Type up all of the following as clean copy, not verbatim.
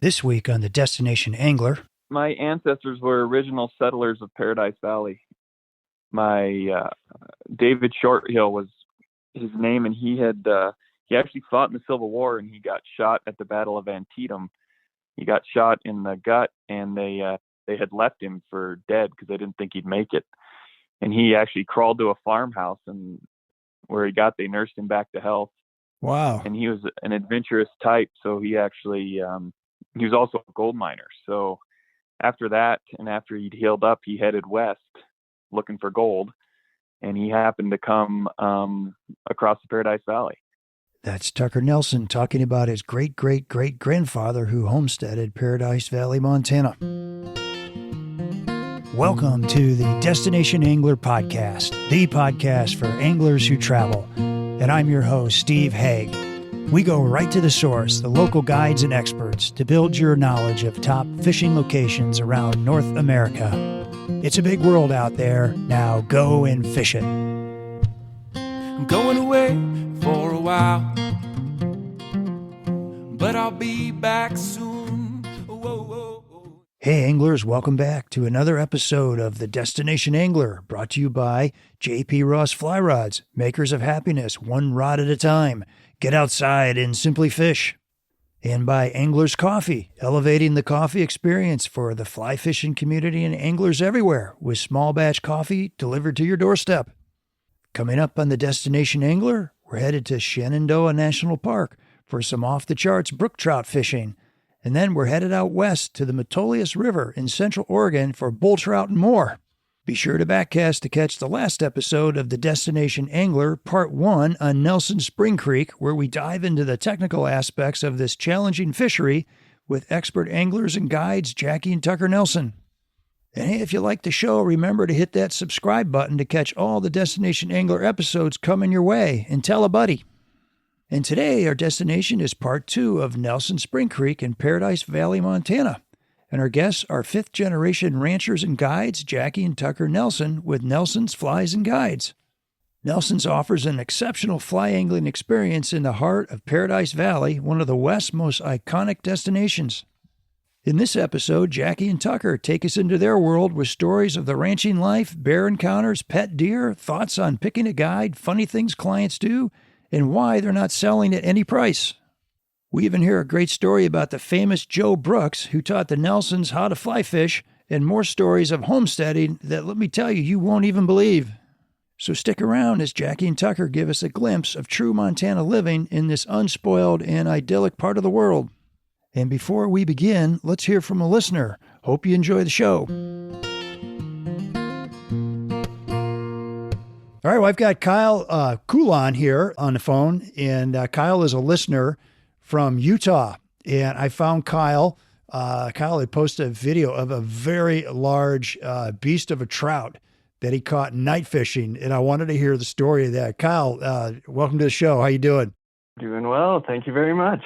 This week on the Destination Angler. My ancestors were original settlers of Paradise Valley. My David Shorthill was his name, and he actually fought in the Civil War, and he got shot at the Battle of Antietam. He got shot in the gut, and they had left him for dead because they didn't think he'd make it. And he actually crawled to a farmhouse, and where he got, they nursed him back to health. Wow. And he was an adventurous type, so he actually he was also a gold miner. So after that, and after he'd healed up, he headed west looking for gold, and he happened to come across the Paradise Valley. That's Tucker Nelson talking about his great-great-great-grandfather who homesteaded Paradise Valley, Montana. Welcome to the Destination Angler Podcast, the podcast for anglers who travel. And I'm your host, Steve Haigh. We go right to the source, the local guides and experts, to build your knowledge of top fishing locations around North America. It's a big world out there. Now go and fish it. I'm going away for a while, but I'll be back soon. Whoa, whoa, whoa. Hey anglers, welcome back to another episode of the Destination Angler, brought to you by J.P. Ross Fly Rods, makers of happiness, one rod at a time. Get outside and simply fish. And by Anglers Coffee, elevating the coffee experience for the fly fishing community and anglers everywhere with small batch coffee delivered to your doorstep. Coming up on the Destination Angler, we're headed to Shenandoah National Park for some off-the-charts brook trout fishing. And then we're headed out west to the Metolius River in Central Oregon for bull trout and more. Be sure to backcast to catch the last episode of the Destination Angler, Part 1 on Nelson Spring Creek, where we dive into the technical aspects of this challenging fishery with expert anglers and guides Jacquie and Tucker Nelson. And hey, if you like the show, remember to hit that subscribe button to catch all the Destination Angler episodes coming your way, and tell a buddy. And today, our destination is Part 2 of Nelson Spring Creek in Paradise Valley, Montana. And our guests are fifth-generation ranchers and guides, Jacquie and Tucker Nelson with Nelson's Flies and Guides. Nelson's offers an exceptional fly angling experience in the heart of Paradise Valley, one of the West's most iconic destinations. In this episode, Jacquie and Tucker take us into their world with stories of the ranching life, bear encounters, pet deer, thoughts on picking a guide, funny things clients do, and why they're not selling at any price. We even hear a great story about the famous Joe Brooks, who taught the Nelsons how to fly fish, and more stories of homesteading that, let me tell you, you won't even believe. So stick around as Jacquie and Tucker give us a glimpse of true Montana living in this unspoiled and idyllic part of the world. And before we begin, let's hear from a listener. Hope you enjoy the show. All right, well, I've got Kyle Coulon here on the phone, and Kyle is a listener from Utah. And I found Kyle. Kyle had posted a video of a very large beast of a trout that he caught night fishing, and I wanted to hear the story of that. Kyle, welcome to the show. How you doing? Doing well. Thank you very much.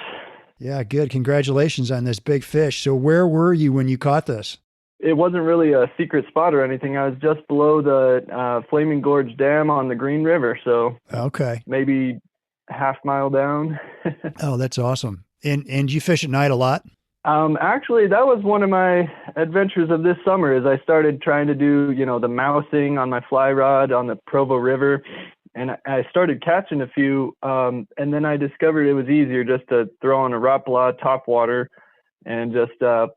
Yeah, good. Congratulations on this big fish. So where were you when you caught this? It wasn't really a secret spot or anything. I was just below the Flaming Gorge Dam on the Green River, so okay, maybe half mile down. Oh, that's awesome. And you fish at night a lot? Actually, that was one of my adventures of this summer. Is I started trying to do, the mousing on my fly rod on the Provo River, and I started catching a few. And then I discovered it was easier just to throw on a Rapala topwater and just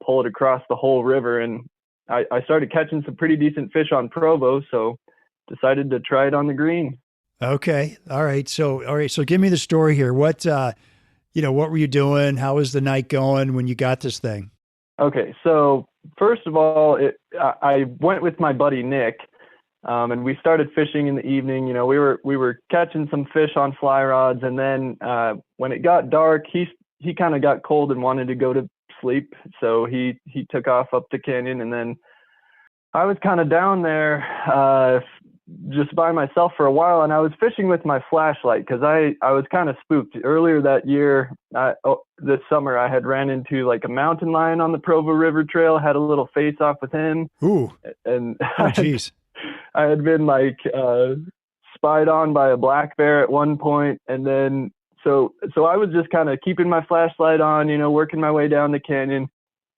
pull it across the whole river. And I started catching some pretty decent fish on Provo, so decided to try it on the Green. Okay. All right. So give me the story here. What were you doing? How was the night going when you got this thing? Okay. So first of all, I went with my buddy, Nick, and we started fishing in the evening. We were catching some fish on fly rods. And then when it got dark, he kind of got cold and wanted to go to sleep. So he took off up the canyon, and then I was kind of down there just by myself for a while, and I was fishing with my flashlight because I was kind of spooked. Earlier that year, this summer, I had ran into like a mountain lion on the Provo River Trail, had a little face off with him. Ooh. And oh, geez. I had been spied on by a black bear at one point, and then So I was just kind of keeping my flashlight on, working my way down the canyon.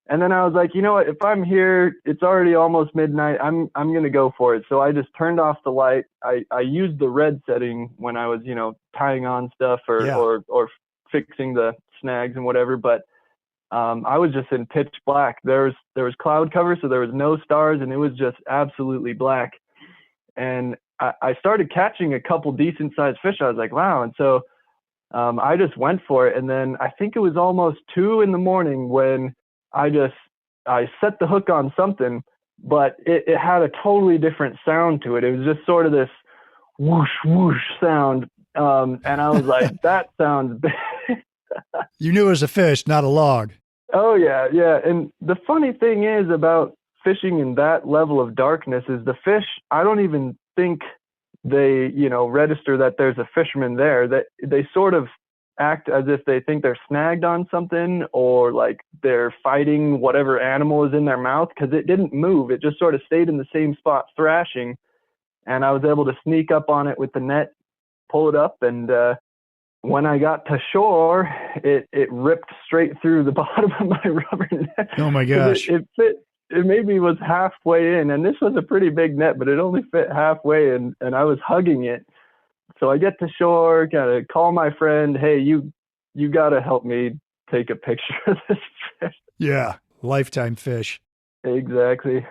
And then I was like, you know what, if I'm here, it's already almost midnight. I'm going to go for it. So I just turned off the light. I used the red setting when I was, tying on stuff or fixing the snags and whatever. But I was just in pitch black. There was cloud cover, so there was no stars, and it was just absolutely black. And I started catching a couple decent sized fish. I was like, wow. And so I just went for it. And then I think it was almost 2 a.m. when I set the hook on something, but it had a totally different sound to it. It was just sort of this whoosh, whoosh sound. And I was like, that sounds big. You knew it was a fish, not a log. Oh, yeah, yeah. And the funny thing is about fishing in that level of darkness is the fish, I don't even think they, register that there's a fisherman there. That they sort of act as if they think they're snagged on something, or like they're fighting whatever animal is in their mouth, because it didn't move. It just sort of stayed in the same spot thrashing. And I was able to sneak up on it with the net, pull it up, and when I got to shore, it ripped straight through the bottom of my rubber net. Oh my gosh. It fit. It maybe was halfway in, and this was a pretty big net, but it only fit halfway, and I was hugging it. So I get to shore, gotta call my friend, hey, you gotta help me take a picture of this fish. Yeah, lifetime fish. Exactly.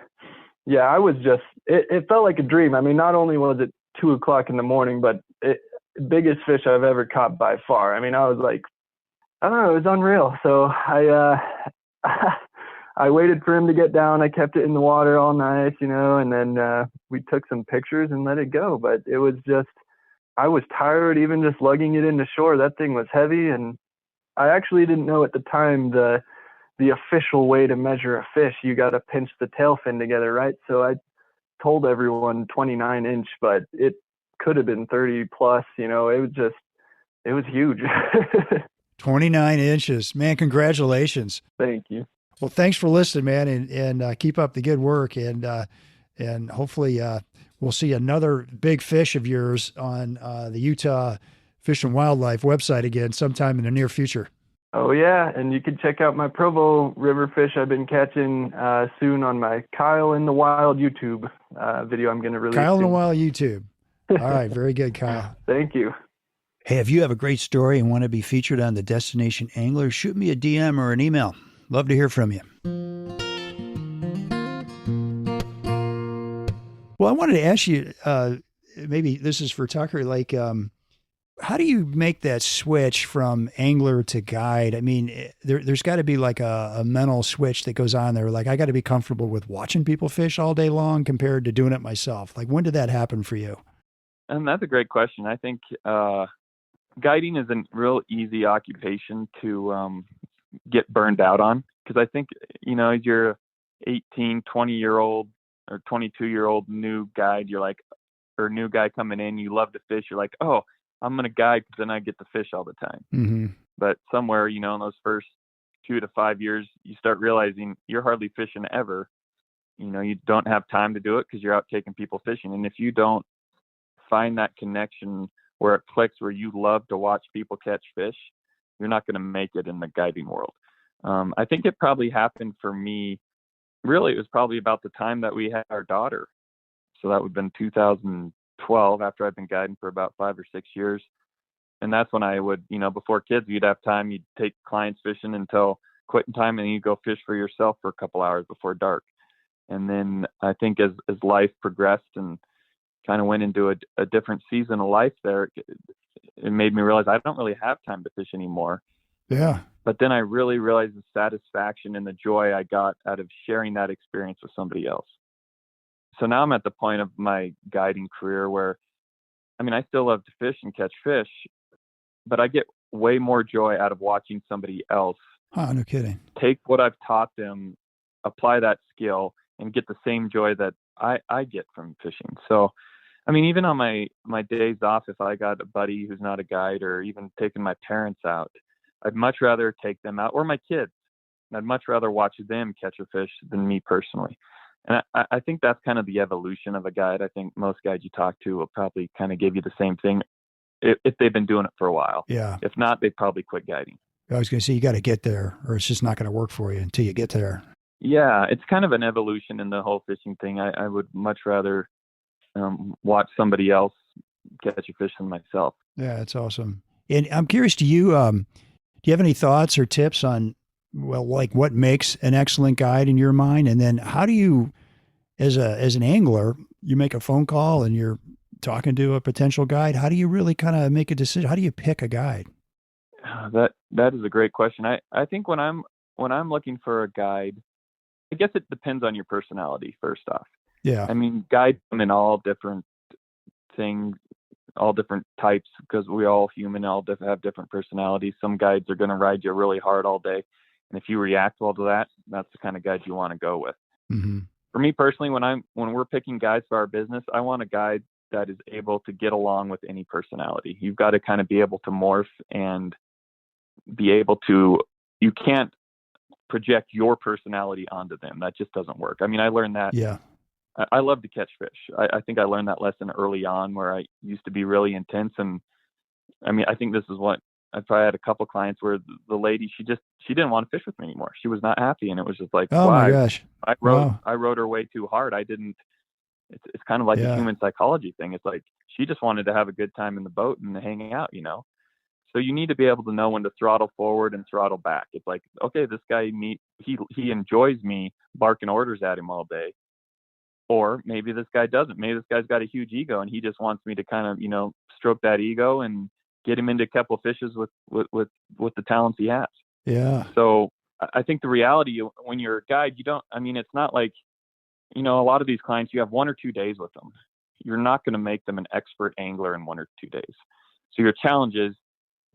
Yeah, I was just, it felt like a dream. I mean, not only was it 2 o'clock in the morning, but biggest fish I've ever caught by far. I mean, I was like, I don't know, it was unreal. So I waited for him to get down. I kept it in the water all night, and then we took some pictures and let it go. But it was just, I was tired even just lugging it into shore. That thing was heavy, and I actually didn't know at the time the official way to measure a fish. You got to pinch the tail fin together, right? So I told everyone 29 inch, but it could have been 30 plus. It was huge. 29 inches, man. Congratulations. Thank you. Well, thanks for listening, man, and keep up the good work, and hopefully we'll see another big fish of yours on the Utah Fish and Wildlife website again sometime in the near future. Oh yeah, and you can check out my Provo river fish I've been catching soon on my Kyle in the Wild YouTube video I'm going to release. Kyle in the Wild YouTube. All right, very good, Kyle. Thank you. Hey, if you have a great story and want to be featured on the Destination Angler, shoot me a DM or an email. Love to hear from you. Well, I wanted to ask you, maybe this is for Tucker, like, how do you make that switch from angler to guide? I mean, there's got to be like a mental switch that goes on there. Like, I got to be comfortable with watching people fish all day long compared to doing it myself. Like, when did that happen for you? And that's a great question. I think guiding is a real easy occupation to get burned out on, because I think, you're 18, 20-year-old or 22-year-old new guide, you're like, or new guy coming in, you love to fish, you're like, oh, I'm going to guide because then I get to fish all the time. Mm-hmm. But somewhere, in those first 2 to 5 years, you start realizing you're hardly fishing ever. You don't have time to do it because you're out taking people fishing. And if you don't find that connection where it clicks, where you love to watch people catch fish, you're not going to make it in the guiding world. I think it probably happened for me. Really, it was probably about the time that we had our daughter. So that would have been 2012, after I've been guiding for about 5 or 6 years. And that's when I would, before kids, you'd have time, you'd take clients fishing until quitting time, and then you'd go fish for yourself for a couple hours before dark. And then I think as life progressed and kind of went into a different season of life there, it made me realize I don't really have time to fish anymore. Yeah. But then I really realized the satisfaction and the joy I got out of sharing that experience with somebody else. So now I'm at the point of my guiding career where, I still love to fish and catch fish, but I get way more joy out of watching somebody else. Oh, no kidding. Take what I've taught them, apply that skill, and get the same joy that I get from fishing. So, even on my days off, if I got a buddy who's not a guide, or even taking my parents out, I'd much rather take them out, or my kids. I'd much rather watch them catch a fish than me personally. And I think that's kind of the evolution of a guide. I think most guides you talk to will probably kind of give you the same thing. if they've been doing it for a while. Yeah. If not, they probably quit guiding. I was going to say, you got to get there or it's just not going to work for you until you get there. Yeah, it's kind of an evolution in the whole fishing thing. I would much rather watch somebody else catch a fish than myself. Yeah, that's awesome. And I'm curious, do you have any thoughts or tips on, well, like what makes an excellent guide in your mind? And then how do you, as an angler, you make a phone call and you're talking to a potential guide. How do you really kind of make a decision? How do you pick a guide? That is a great question. I think when I'm looking for a guide, I guess it depends on your personality first off. Yeah. I mean, guides come in all different things, all different types, because we all human, have different personalities. Some guides are going to ride you really hard all day. And if you react well to that, that's the kind of guide you want to go with. Mm-hmm. For me personally, when we're picking guides for our business, I want a guide that is able to get along with any personality. You've got to kind of be able to morph and be able to, you can't project your personality onto them. That just doesn't work. I mean, I learned that. Yeah. I love to catch fish. I think I learned that lesson early on where I used to be really intense. And I mean, I think this is what I probably had a couple clients where the lady, she didn't want to fish with me anymore. She was not happy. And it was just like, Oh my gosh. I rode her way too hard. It's kind of like a human psychology thing. It's like, she just wanted to have a good time in the boat and hanging out, So you need to be able to know when to throttle forward and throttle back. It's like, okay, this guy, he enjoys me barking orders at him all day. Or maybe this guy doesn't. Maybe this guy's got a huge ego and he just wants me to kind of, stroke that ego and get him into a couple of fishes with the talents he has. Yeah. So I think the reality when you're a guide, it's not like, a lot of these clients, you have 1 or 2 days with them. You're not going to make them an expert angler in 1 or 2 days. So your challenge is,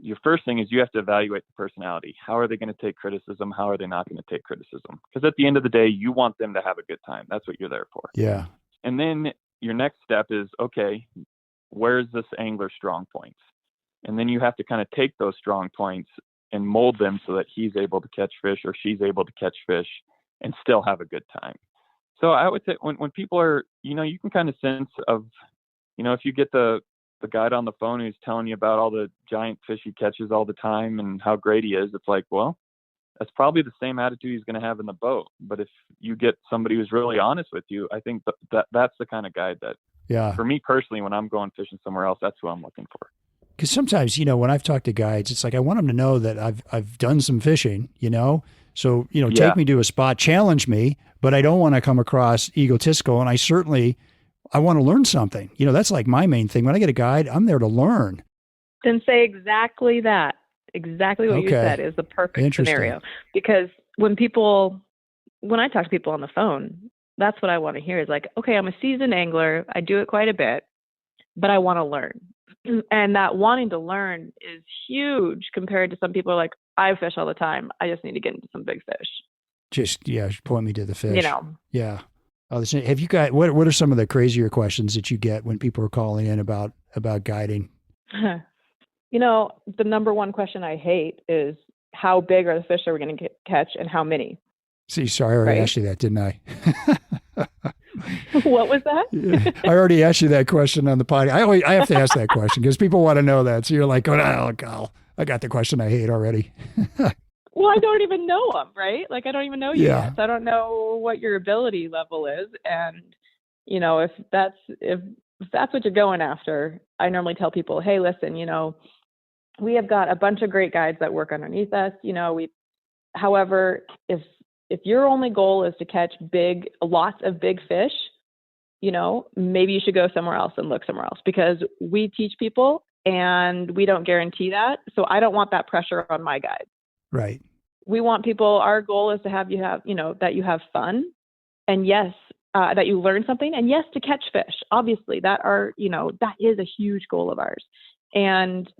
your first thing is you have to evaluate the personality. How are they going to take criticism? How are they not going to take criticism? Because at the end of the day, you want them to have a good time. That's what you're there for. Yeah. And then your next step is, okay, where's this angler's strong points? And then you have to kind of take those strong points and mold them so that he's able to catch fish or she's able to catch fish and still have a good time. So I would say when people are, you can kind of sense of, if you get the guide on the phone who's telling you about all the giant fish he catches all the time and how great he is, it's like, well, that's probably the same attitude he's going to have in the boat. But if you get somebody who's really honest with you, I think that's the kind of guide that, for me personally, when I'm going fishing somewhere else, that's who I'm looking for. Because sometimes, when I've talked to guides, it's like, I want them to know that I've done some fishing, so, take me to a spot, challenge me, but I don't want to come across egotistical. And I want to learn something. That's like my main thing. When I get a guide, I'm there to learn. Then say exactly that. Exactly what you said is the perfect scenario. Because when I talk to people on the phone, that's what I want to hear is like, okay, I'm a seasoned angler. I do it quite a bit, but I want to learn. And that wanting to learn is huge compared to some people are like, I fish all the time. I just need to get into some big fish. Just point me to the fish. Yeah. Oh, have you got, what are some of the crazier questions that you get when people are calling in about guiding? The number one question I hate is how big are the fish that we're going to catch and how many? See, sorry, I already asked you that, didn't I? What was that? Yeah, I already asked you that question on the podcast. I have to ask that question because people want to know that. So you're like, oh, God, I got the question I hate already. Well, I don't even know them, right? Like, I don't even know you yet. So I don't know what your ability level is. And, if that's what you're going after, I normally tell people, hey, listen, we have got a bunch of great guides that work underneath us. However, if your only goal is to catch lots of big fish, maybe you should go somewhere else and look somewhere else because we teach people and we don't guarantee that. So I don't want that pressure on my guides. Right. We want people, our goal is to that you have fun and yes, that you learn something and yes, to catch fish, obviously that is a huge goal of ours. And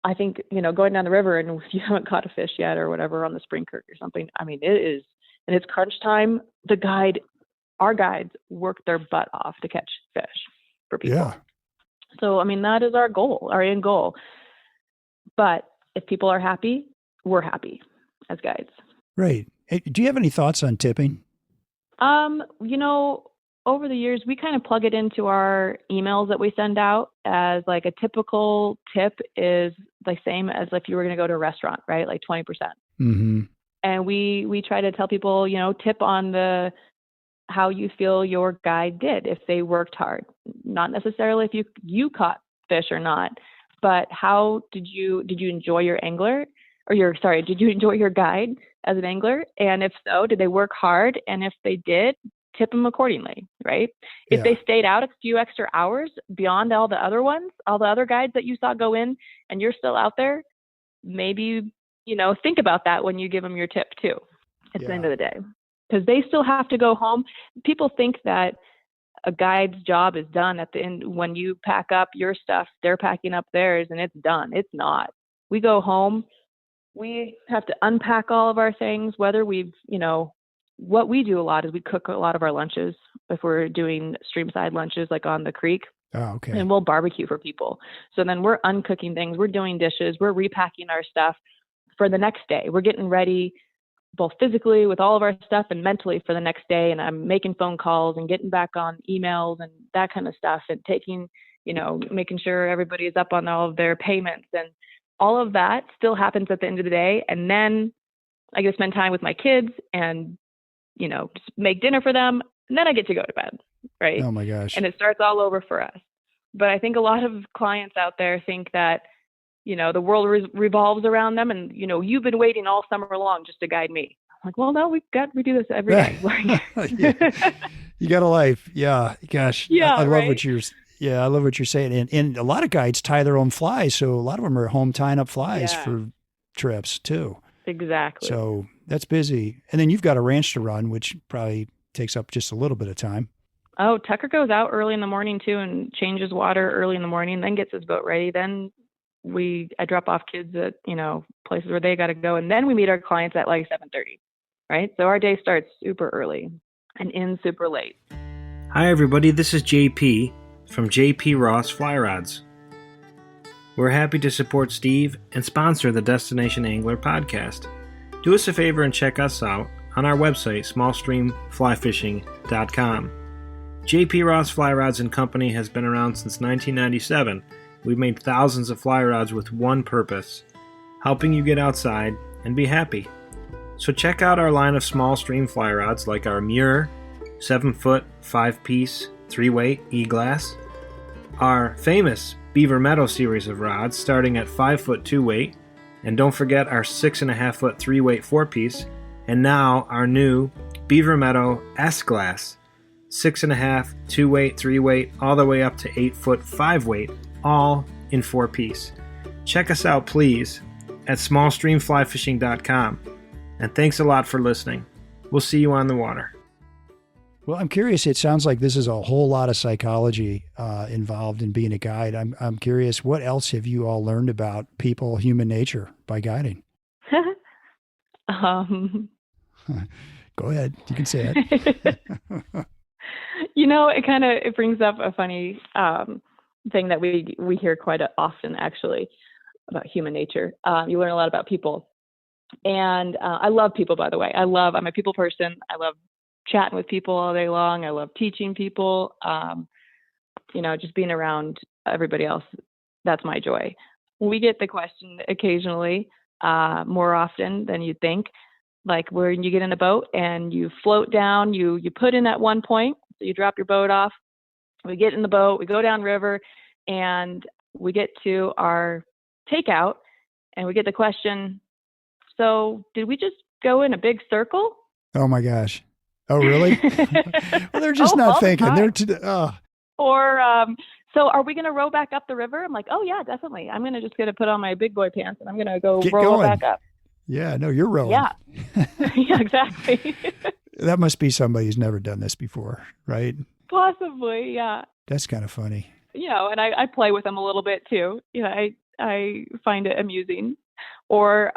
I think, going down the river and if you haven't caught a fish yet or whatever on the spring creek or something, I mean, it is, and it's crunch time. Our guides work their butt off to catch fish for people. Yeah. So, that is our goal, our end goal. But if people are happy, we're happy as guides. Right. Hey, do you have any thoughts on tipping? over the years, we kind of plug it into our emails that we send out as like a typical tip is the same as if you were going to go to a restaurant, right? Like 20%. Mm-hmm. And we try to tell people, tip on how you feel your guide did, if they worked hard, not necessarily if you caught fish or not, but how did you enjoy your angler did you enjoy your guide as an angler? And if so, did they work hard? And if they did, tip them accordingly, right? If they stayed out a few extra hours beyond all the other guides that you saw go in, and you're still out there, maybe, think about that when you give them your tip too, at the end of the day, because they still have to go home. People think that a guide's job is done at the end. When you pack up your stuff, they're packing up theirs and it's done. It's not. We go home, we have to unpack all of our things, whether we've, what we do a lot is we cook a lot of our lunches if we're doing streamside lunches like on the creek. Oh, okay. And we'll barbecue for people. So then we're uncooking things, we're doing dishes, we're repacking our stuff for the next day. We're getting ready both physically with all of our stuff and mentally for the next day. And I'm making phone calls and getting back on emails and that kind of stuff, and taking, making sure everybody is up on all of their payments, and all of that still happens at the end of the day. And then I get to spend time with my kids and, just make dinner for them. And then I get to go to bed. Right. Oh my gosh. And it starts all over for us. But I think a lot of clients out there think that, the world revolves around them. And, you've been waiting all summer long just to guide me. I'm like, well, no, we do this every day. You got a life. Yeah. Gosh. Yeah. I love what I love what you're saying. And a lot of guides tie their own flies. So a lot of them are home tying up flies for trips too. Exactly. So that's busy. And then you've got a ranch to run, which probably takes up just a little bit of time. Oh, Tucker goes out early in the morning too and changes water early in the morning, then gets his boat ready. Then I drop off kids at, places where they got to go. And then we meet our clients at like 7:30, right? So our day starts super early and ends super late. Hi, everybody. This is JP from JP Ross Fly Rods. We're happy to support Steve and sponsor the Destination Angler podcast. Do us a favor and check us out on our website, smallstreamflyfishing.com. JP Ross Fly Rods and Company has been around since 1997. We've made thousands of fly rods with one purpose: helping you get outside and be happy. So check out our line of small stream fly rods like our Muir 7-foot 5-piece 3-weight E-glass, our famous Beaver Meadow series of rods starting at 5-foot 2-weight, and don't forget our 6.5-foot 3-weight 4-piece, and now our new Beaver Meadow S-glass 6.5, 2-weight, 3-weight, all the way up to 8-foot 5-weight, all in 4-piece. Check us out, please, at smallstreamflyfishing.com. And thanks a lot for listening. We'll see you on the water. Well, I'm curious. It sounds like this is a whole lot of psychology involved in being a guide. I'm curious, what else have you all learned about people, human nature by guiding? Go ahead. You can say it. It brings up a funny thing that we hear quite often, actually, about human nature. You learn a lot about people. And I love people, by the way. I'm a people person. I love chatting with people all day long. I love teaching people. Just being around everybody else. That's my joy. We get the question occasionally, more often than you'd think, like when you get in a boat and you float down, you put in at one point, so you drop your boat off. We get in the boat, we go down river, and we get to our takeout, and we get the question, so did we just go in a big circle? Oh my gosh. Oh, really? Well, they're just not thinking. Or, so are we going to row back up the river? I'm like, oh yeah, definitely. I'm going to put on my big boy pants and I'm going to go row back up. Yeah, no, you're rowing. Yeah. Yeah, exactly. That must be somebody who's never done this before, right? Possibly, yeah. That's kind of funny. And I play with them a little bit too. I find it amusing. Or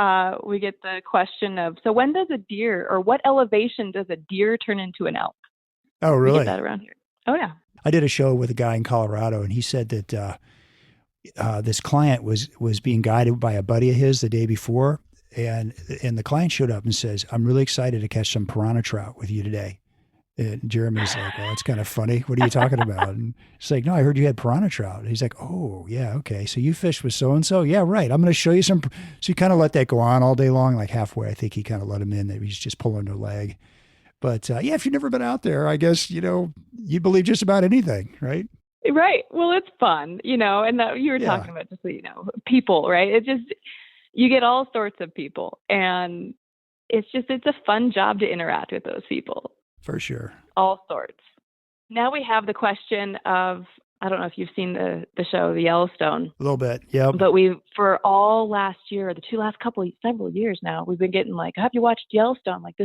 we get the question of, so when does a deer, or what elevation does a deer turn into an elk? Oh, really? We get that around here. Oh, yeah. I did a show with a guy in Colorado, and he said that this client was being guided by a buddy of his the day before, and the client showed up and says, "I'm really excited to catch some piranha trout with you today." And Jeremy's like, "Oh, that's kind of funny. What are you talking about?" And she's like, "No, I heard you had piranha trout." And he's like, "Oh, yeah, okay. So you fished with so-and-so? Yeah, right. I'm going to show you some." So he kind of let that go on all day long. Like halfway, I think he kind of let him in that he's just pulling their leg. But yeah, if you've never been out there, I guess, you'd believe just about anything, right? Right. Well, it's fun, and that you were Yeah. talking about just, people, right? You get all sorts of people, and it's a fun job to interact with those people. For sure. All sorts. Now we have the question of, I don't know if you've seen the show, The Yellowstone. A little bit. Yeah. But for all last year, the last several years now, we've been getting like, have you watched Yellowstone? Like,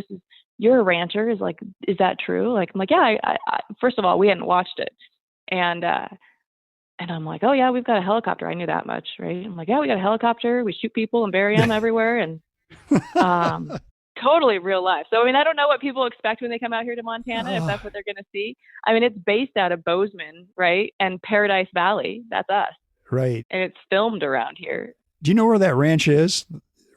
you're a rancher. Is that true? Like, I'm like, yeah, I first of all, we hadn't watched it. And I'm like, oh yeah, we've got a helicopter. I knew that much, right? I'm like, yeah, we got a helicopter. We shoot people and bury them everywhere. And, totally real life. So, I don't know what people expect when they come out here to Montana, if that's what they're going to see. It's based out of Bozeman, right? And Paradise Valley. That's us. Right. And it's filmed around here. Do you know where that ranch is?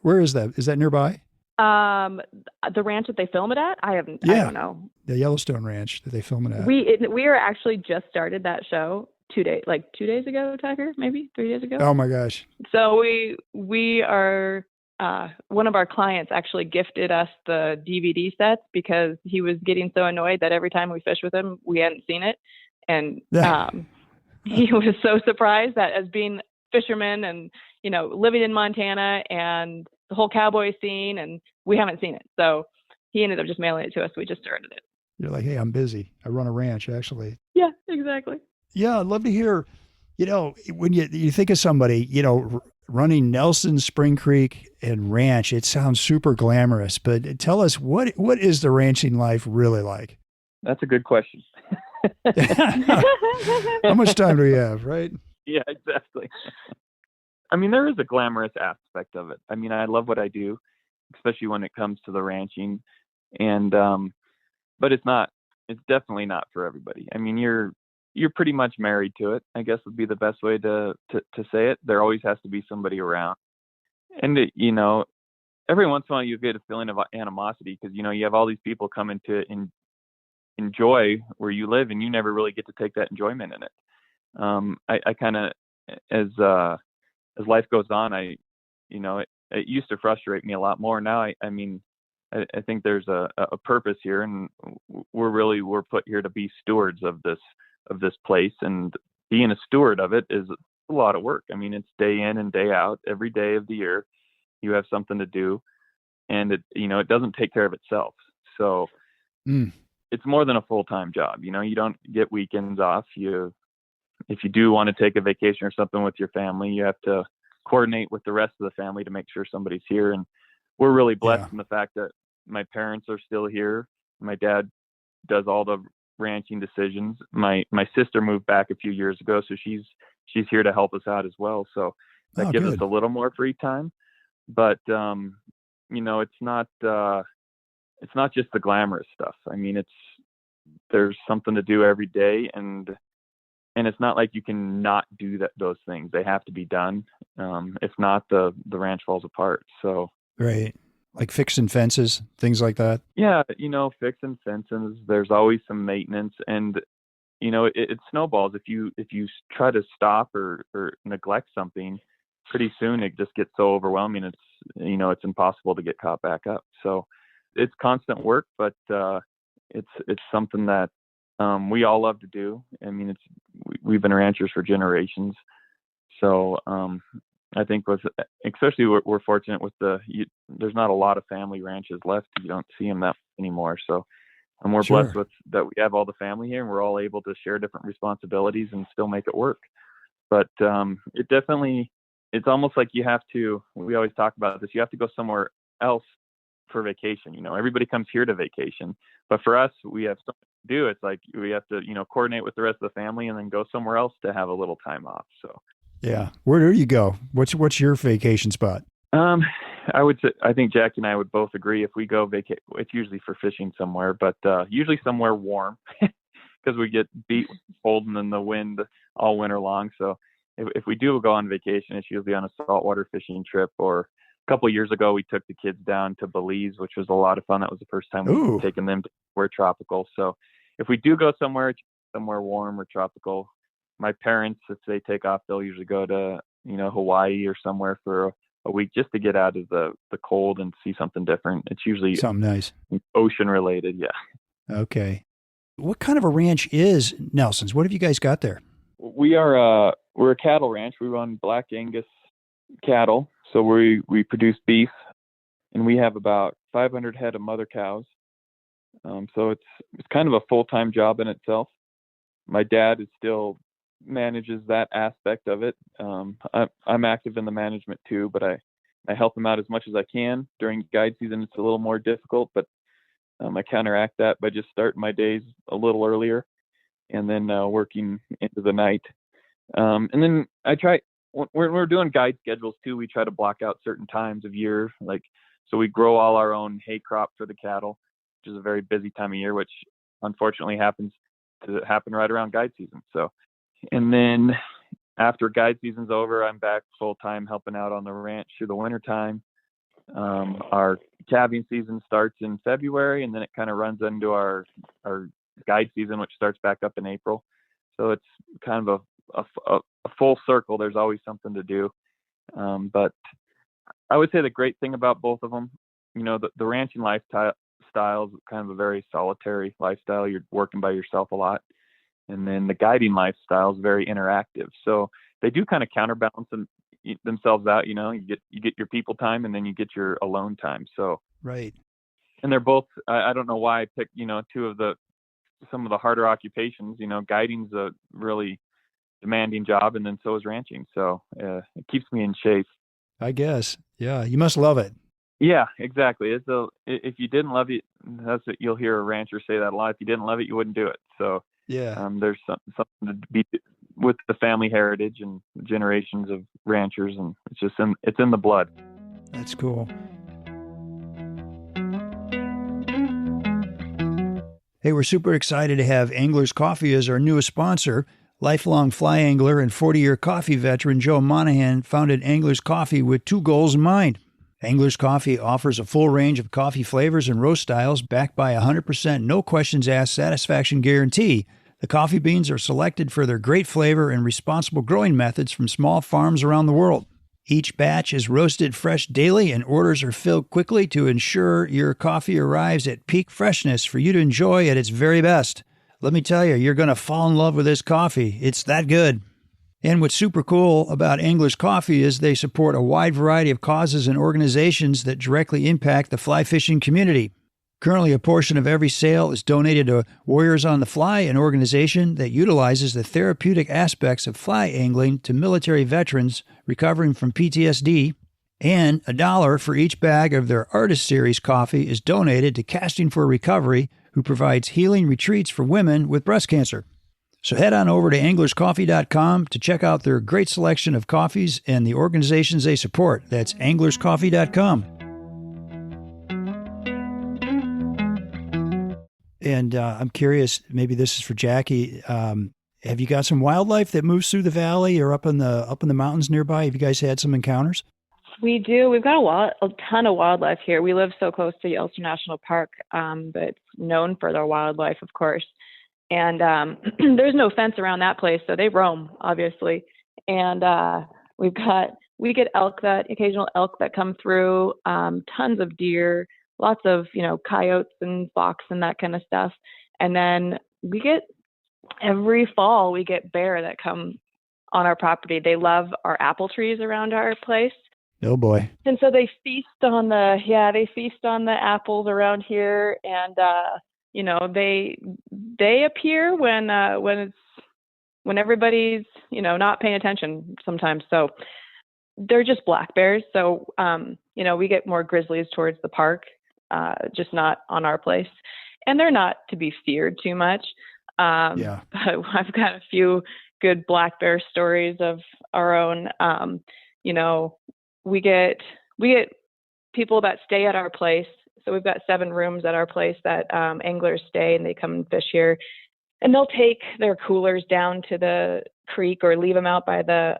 Where is that? Is that nearby? The ranch that they film it at? I don't know. The Yellowstone Ranch that they film it at. We are actually just started that show 2 days ago, Tucker, maybe 3 days ago. Oh my gosh. So we are, one of our clients actually gifted us the DVD sets because he was getting so annoyed that every time we fished with him, we hadn't seen it. And he was so surprised that as being fishermen and, living in Montana and the whole cowboy scene, and we haven't seen it. So he ended up just mailing it to us. We just started it. You're like, hey, I'm busy. I run a ranch, actually. Yeah, exactly. Yeah, I'd love to hear, when you think of somebody, running Nelson, Spring Creek, and ranch, it sounds super glamorous. But tell us, what is the ranching life really like? That's a good question. How much time do we have, right? Yeah, exactly. There is a glamorous aspect of it. I love what I do, especially when it comes to the ranching. And, but it's definitely not for everybody. You're pretty much married to it, I guess would be the best way to say it. There always has to be somebody around. And, every once in a while you get a feeling of animosity because, you have all these people coming to enjoy where you live and you never really get to take that enjoyment in it. I kind of, as life goes on, it used to frustrate me a lot more. Now, I think there's a purpose here, and we're put here to be stewards of this place, and being a steward of it is a lot of work. It's day in and day out, every day of the year. You have something to do, and it doesn't take care of itself. So it's more than a full-time job. You don't get weekends off. If you do want to take a vacation or something with your family, you have to coordinate with the rest of the family to make sure somebody's here. And we're really blessed in the fact that my parents are still here. My dad does all the ranching decisions. My sister moved back a few years ago, so she's here to help us out as well. So that gives us a little more free time. But it's not just the glamorous stuff. There's something to do every day, and it's not like you can not do those things. They have to be done. If not, the ranch falls apart. So right. Like fixing fences, things like that. Yeah, fixing fences. There's always some maintenance, and it snowballs if you try to stop or neglect something. Pretty soon it just gets so overwhelming. It's impossible to get caught back up. So it's constant work, but it's something that we all love to do. We've been ranchers for generations, so I think especially we're fortunate with there's not a lot of family ranches left. You don't see them that anymore. So we're blessed with that. We have all the family here, and we're all able to share different responsibilities and still make it work. But it's almost like we always talk about this. You have to go somewhere else for vacation. Everybody comes here to vacation, but for us, we have something to do. It's like we have to, coordinate with the rest of the family and then go somewhere else to have a little time off. So. Yeah. Where do you go? What's your vacation spot? I would say, I think Jackie and I would both agree if we go it's usually for fishing somewhere, but usually somewhere warm because we get beat cold and then the wind all winter long. So if we do go on vacation, it's usually on a saltwater fishing trip or couple of years ago, we took the kids down to Belize, which was a lot of fun. That was the first time Ooh. we've taken them to somewhere tropical. So if we do go somewhere warm or tropical, my parents, if they take off, they'll usually go to, Hawaii or somewhere for a week just to get out of the cold and see something different. It's usually something nice, ocean related. Yeah. Okay. What kind of a ranch is Nelson's? What have you guys got there? We're a cattle ranch. We run Black Angus cattle. So we produce beef, and we have about 500 head of mother cows. So it's kind of a full-time job in itself. My dad still manages that aspect of it. I'm active in the management too, but I help him out as much as I can. During guide season, it's a little more difficult, but I counteract that by just starting my days a little earlier and then working into the night. And then I try, when we're doing guide schedules too, we try to block out certain times of year. So we grow all our own hay crop for the cattle, which is a very busy time of year, which unfortunately happens to happen right around guide season. So, and then after guide season's over, I'm back full time helping out on the ranch through the winter time. Our calving season starts in February, and then it kind of runs into our guide season, which starts back up in April. So it's kind of a full circle. There's always something to do. But I would say the great thing about both of them, the ranching lifestyle is kind of a very solitary lifestyle. You're working by yourself a lot. And then the guiding lifestyle is very interactive. So they do kind of counterbalance themselves out. You get your people time, and then you get your alone time. So right. And they're both. I don't know why I picked two of some of the harder occupations. Guiding's a really demanding job, and then so is ranching. So it keeps me in shape, I guess. Yeah, you must love it. Yeah, exactly. If you didn't love it, that's what you'll hear a rancher say that a lot. If you didn't love it, you wouldn't do it. So yeah, there's something to be with the family heritage and generations of ranchers, and it's in the blood. That's cool. Hey, we're super excited to have Angler's Coffee as our newest sponsor. Lifelong fly angler and 40-year coffee veteran Joe Monahan founded Angler's Coffee with two goals in mind. Angler's Coffee offers a full range of coffee flavors and roast styles backed by a 100% no questions asked satisfaction guarantee. The coffee beans are selected for their great flavor and responsible growing methods from small farms around the world. Each batch is roasted fresh daily, and orders are filled quickly to ensure your coffee arrives at peak freshness for you to enjoy at its very best. Let me tell you, you're going to fall in love with this coffee. It's that good. And what's super cool about Angler's Coffee is they support a wide variety of causes and organizations that directly impact the fly fishing community. Currently, a portion of every sale is donated to Warriors on the Fly, an organization that utilizes the therapeutic aspects of fly angling to military veterans recovering from PTSD. And $1 for each bag of their Artist Series coffee is donated to Casting for Recovery, who provides healing retreats for women with breast cancer. So head on over to anglerscoffee.com to check out their great selection of coffees and the organizations they support. That's anglerscoffee.com. And I'm curious, maybe this is for Jackie. Have you got some wildlife that moves through the valley or up in the mountains nearby? Have you guys had some encounters? We do. We've got a ton of wildlife here. We live so close to Yellowstone National Park, but it's known for their wildlife, of course. And there's no fence around that place, so they roam, obviously. And we get occasional elk that come through, tons of deer, lots of, coyotes and fox and that kind of stuff. And then every fall, we get bear that come on our property. They love our apple trees around our place. Oh boy. And so they feast on the apples around here. And, they appear when everybody's, not paying attention sometimes. So they're just black bears. So, we get more grizzlies towards the park, just not on our place. And they're not to be feared too much. Yeah. But I've got a few good black bear stories of our own. We get people that stay at our place. So we've got 7 rooms at our place that anglers stay, and they come and fish here. And they'll take their coolers down to the creek or leave them out by the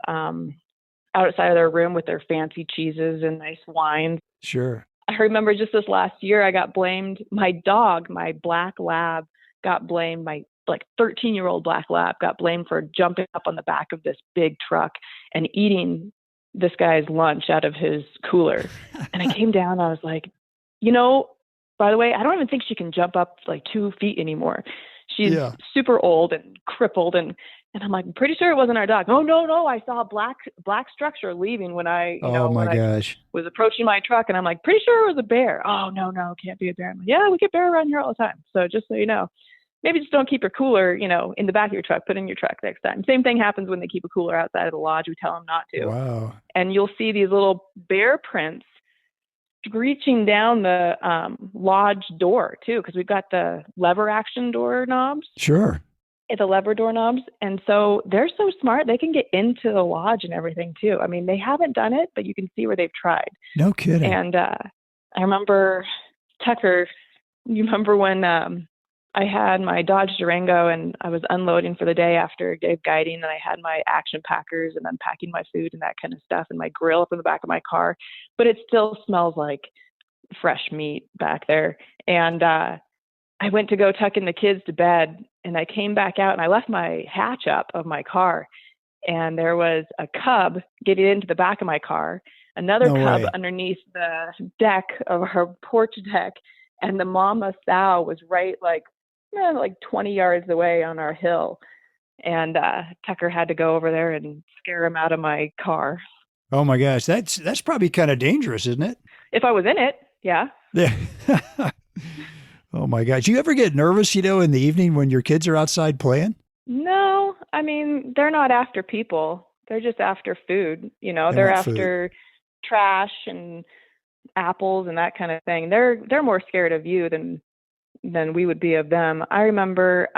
outside of their room with their fancy cheeses and nice wines. Sure. I remember just this last year, I got blamed. My dog, my black lab, got blamed. My 13-year-old black lab got blamed for jumping up on the back of this big truck and eating this guy's lunch out of his cooler. And I came down, I was like, by the way, I don't even think she can jump up 2 feet anymore. She's super old and crippled. And I'm like, I'm pretty sure it wasn't our dog. Oh, no. I saw a black structure leaving when I, gosh, was approaching my truck. And I'm like, pretty sure it was a bear. Oh, no, it can't be a bear. I'm like, yeah, we get bear around here all the time. So just so you know, maybe just don't keep your cooler, in the back of your truck. Put in your truck next time. Same thing happens when they keep a cooler outside of the lodge. We tell them not to. Wow. And you'll see these little bear prints reaching down the lodge door too, because we've got the lever action door knobs. Sure. The lever door knobs. And so they're so smart, they can get into the lodge and everything too. I mean, they haven't done it, but you can see where they've tried. No kidding. And I remember, Tucker, you remember when I had my Dodge Durango and I was unloading for the day after day guiding, and I had my action packers and unpacking my food and that kind of stuff, and my grill up in the back of my car, but it still smells like fresh meat back there. And I went to go tuck in the kids to bed, and I came back out and I left my hatch up of my car, and there was a cub getting into the back of my car, another cub underneath the deck of our porch deck, and the mama sow was right 20 yards away on our hill. And Tucker had to go over there and scare him out of my car. Oh my gosh, that's probably kind of dangerous, isn't it? If I was in it, yeah. Yeah. Oh my gosh. You ever get nervous, in the evening when your kids are outside playing? No, I mean, they're not after people. They're just after food. They're after trash and apples and that kind of thing. They're more scared of you than we would be of them. I remember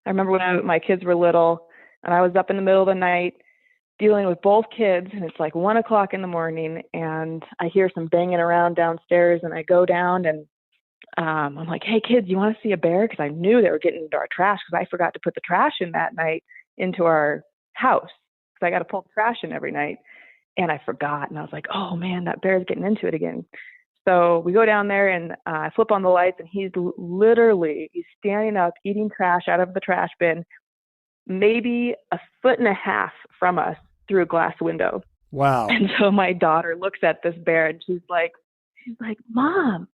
when my kids were little and I was up in the middle of the night dealing with both kids, and it's 1 o'clock in the morning, and I hear some banging around downstairs, and I go down and I'm like, hey kids, you want to see a bear? Because I knew they were getting into our trash, because I forgot to put the trash in that night into our house, because I got to pull the trash in every night. And I forgot, and I was like, oh man, that bear's getting into it again. So we go down there, and I flip on the lights, and he's standing up eating trash out of the trash bin, maybe 1.5 feet from us through a glass window. Wow. And so my daughter looks at this bear, and she's like, Mom,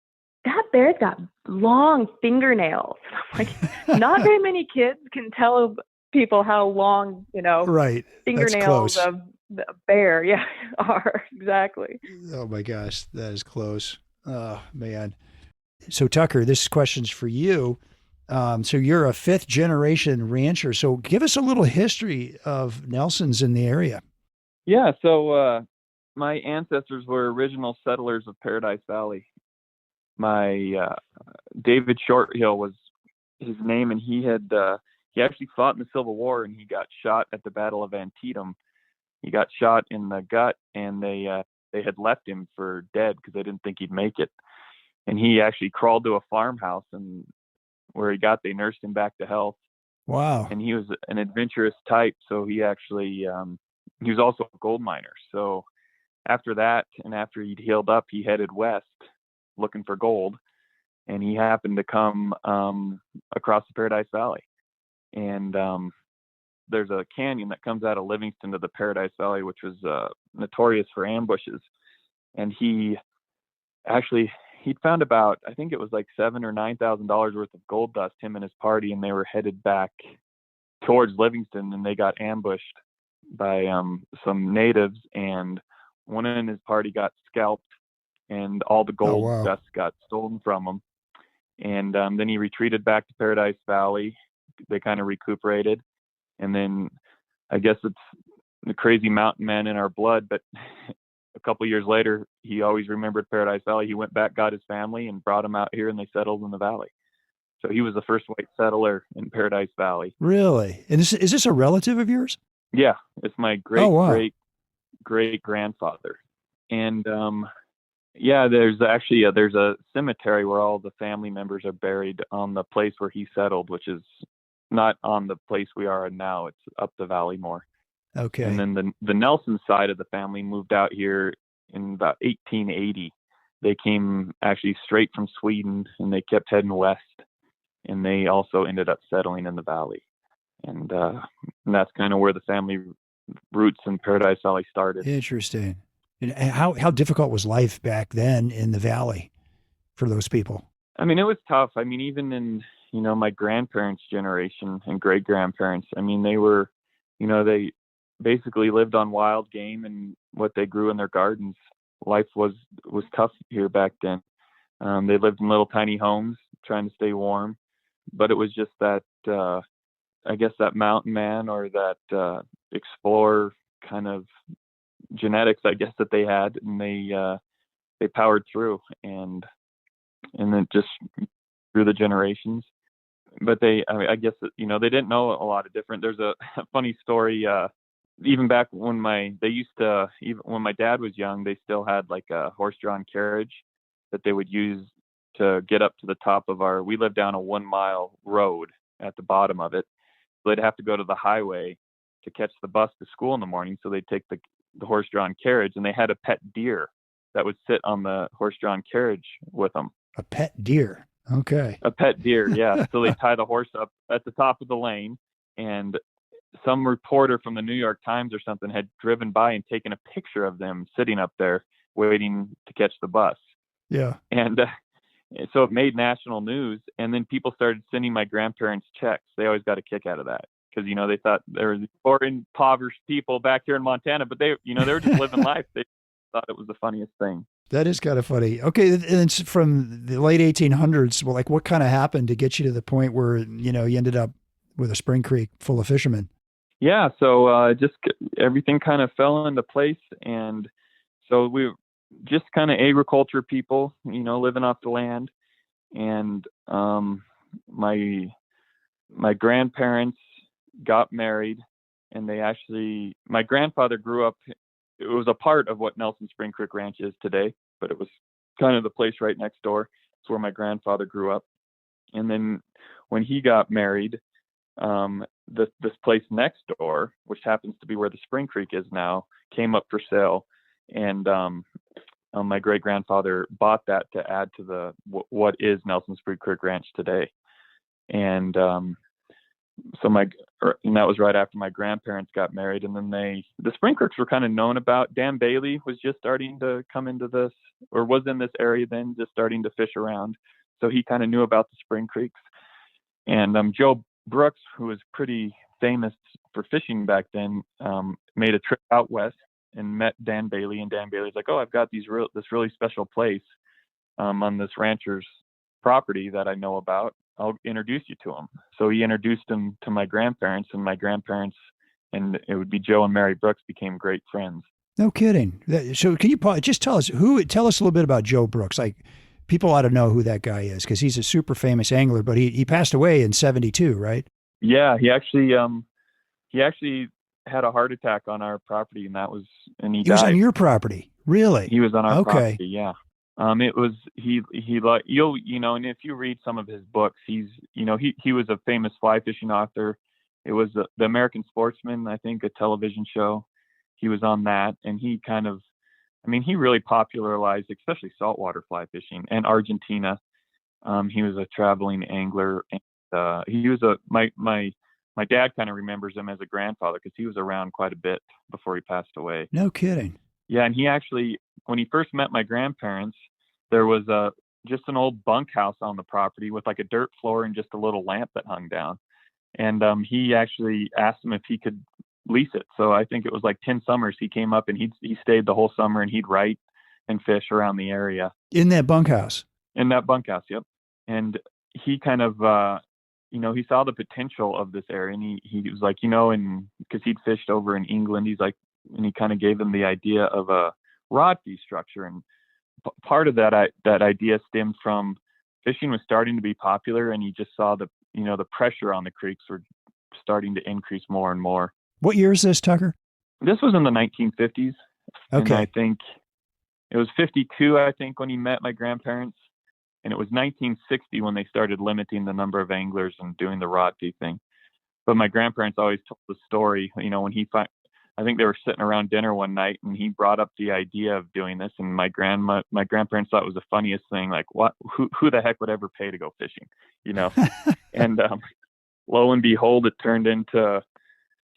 that bear's got long fingernails. I'm like, not very many kids can tell people how long, right. fingernails of the bear, are. Exactly. Oh my gosh, that is close. Oh man. So Tucker, this question's for you. So you're a 5th generation rancher. So give us a little history of Nelson's in the area. Yeah. So my ancestors were original settlers of Paradise Valley. My David Shorthill was his name, and he actually fought in the Civil War, and he got shot at the Battle of Antietam. He got shot in the gut, and they had left him for dead because they didn't think he'd make it. And he actually crawled to a farmhouse, and where he got, they nursed him back to health. Wow. And he was an adventurous type, so he actually he was also a gold miner. So after that, and after he'd healed up, he headed west looking for gold, and he happened to come across the Paradise Valley. And there's a canyon that comes out of Livingston to the Paradise Valley, which was notorious for ambushes. And he'd found about, I think it was $7,000 or $9,000 worth of gold dust, him and his party, and they were headed back towards Livingston, and they got ambushed by some natives, and one in his party got scalped, and all the gold dust got stolen from him. And then he retreated back to Paradise Valley. They kind of recuperated. And then I guess it's the crazy mountain man in our blood, but a couple years later, he always remembered Paradise Valley. He went back, got his family, and brought them out here, and they settled in the valley. So he was the first white settler in Paradise Valley. Really? And is this a relative of yours? Yeah, it's my great grandfather. And there's actually there's a cemetery where all the family members are buried on the place where he settled, which is not on the place we are in now. It's up the valley more. Okay. And then the Nelson side of the family moved out here in about 1880. They came actually straight from Sweden, and they kept heading west, and they also ended up settling in the valley. And that's kind of where the family roots in Paradise Valley started. Interesting. And how difficult was life back then in the valley for those people? I mean, it was tough. I mean, even in, my grandparents' generation and great grandparents, I mean, they were, they basically lived on wild game and what they grew in their gardens. Life was tough here back then. They lived in little tiny homes trying to stay warm, but it was just that, I guess that mountain man or that explorer kind of genetics, I guess, that they had, and they powered through, and then just through the generations. But I guess that, they didn't know a lot of different. There's a funny story. Even back when when my dad was young, they still had like a horse-drawn carriage that they would use to get up to the top of we lived down a 1-mile road at the bottom of it. So they'd have to go to the highway to catch the bus to school in the morning. So they'd take the horse-drawn carriage, and they had a pet deer that would sit on the horse-drawn carriage with them. A pet deer. Okay. A pet deer, yeah. So they tie the horse up at the top of the lane, and some reporter from the New York Times or something had driven by and taken a picture of them sitting up there waiting to catch the bus. Yeah. And so it made national news, and then people started sending my grandparents checks. They always got a kick out of that because, they thought there was poor, impoverished people back here in Montana, but they were just living life. They thought it was the funniest thing. That is kind of funny. Okay, and it's from the late 1800s. Well, like, what kind of happened to get you to the point where you ended up with a spring creek full of fishermen? Yeah, so just everything kind of fell into place, and so we were just kind of agriculture people, living off the land, and my grandparents got married, and my grandfather grew up. It was a part of what Nelson Spring Creek Ranch is today, but it was kind of the place right next door. It's where my grandfather grew up. And then when he got married, this place next door, which happens to be where the Spring Creek is now, came up for sale. And my great grandfather bought that to add to what is Nelson Spring Creek Ranch today. And and that was right after my grandparents got married. And then the Spring Creeks were kind of known about. Dan Bailey was just starting to come into this, or was in this area then, just starting to fish around. So he kind of knew about the Spring Creeks. And Joe Brooks, who was pretty famous for fishing back then, made a trip out west and met Dan Bailey. And Dan Bailey's like, "Oh, I've got this really special place on this rancher's property that I know about. I'll introduce you to him." So he introduced him to my grandparents, and my grandparents, and it would be Joe and Mary Brooks, became great friends. No kidding. So can you just tell us a little bit about Joe Brooks? Like, people ought to know who that guy is because he's a super famous angler, but he passed away in 1972, right? Yeah, he actually had a heart attack on our property, and he died. Was on your property, really? He was on our property, yeah. It was he like and if you read some of his books, he was a famous fly fishing author. It was the American Sportsman, I think, a television show. He was on that, and he really popularized, especially saltwater fly fishing, and Argentina. He was a traveling angler, and he was my dad kind of remembers him as a grandfather because he was around quite a bit before he passed away. No kidding. Yeah, and he actually, when he first met my grandparents, there was just an old bunkhouse on the property with like a dirt floor and just a little lamp that hung down. And he actually asked him if he could lease it. So I think it was like 10 summers he came up, and he stayed the whole summer, and he'd write and fish around the area. In that bunkhouse? In that bunkhouse, yep. And he kind of, he saw the potential of this area, and he was like, and because he'd fished over in England, he's like, and he kind of gave him the idea of a rod fee structure. And part of that idea stemmed from fishing was starting to be popular, and he just saw the pressure on the creeks were starting to increase more and more. What year is this, Tucker? This was in the 1950s. Okay. And I think it was 52, I think, when he met my grandparents. And it was 1960 when they started limiting the number of anglers and doing the rod fee thing. But my grandparents always told the story, when I think they were sitting around dinner one night, and he brought up the idea of doing this. And my grandparents thought it was the funniest thing. Like, what? Who the heck would ever pay to go fishing? And lo and behold, it turned into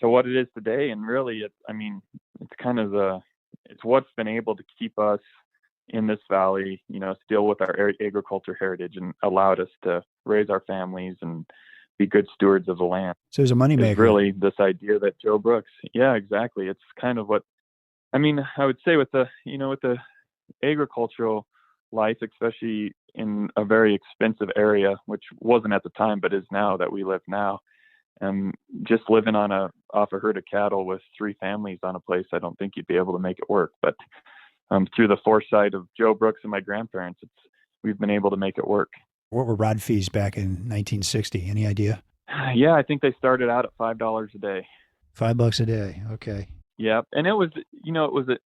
what it is today. And really, it's kind of it's what's been able to keep us in this valley, still with our agriculture heritage, and allowed us to raise our families and be good stewards of the land. So it's a moneymaker. It's really this idea that Joe Brooks. Yeah, exactly. It's kind of what, I would say with the agricultural life, especially in a very expensive area, which wasn't at the time, but is now that we live now. And just living off a herd of cattle with 3 families on a place, I don't think you'd be able to make it work. But through the foresight of Joe Brooks and my grandparents, we've been able to make it work. What were rod fees back in 1960? Any idea? Yeah, I think they started out at $5 a day. $5 a day. Okay. Yeah, and it was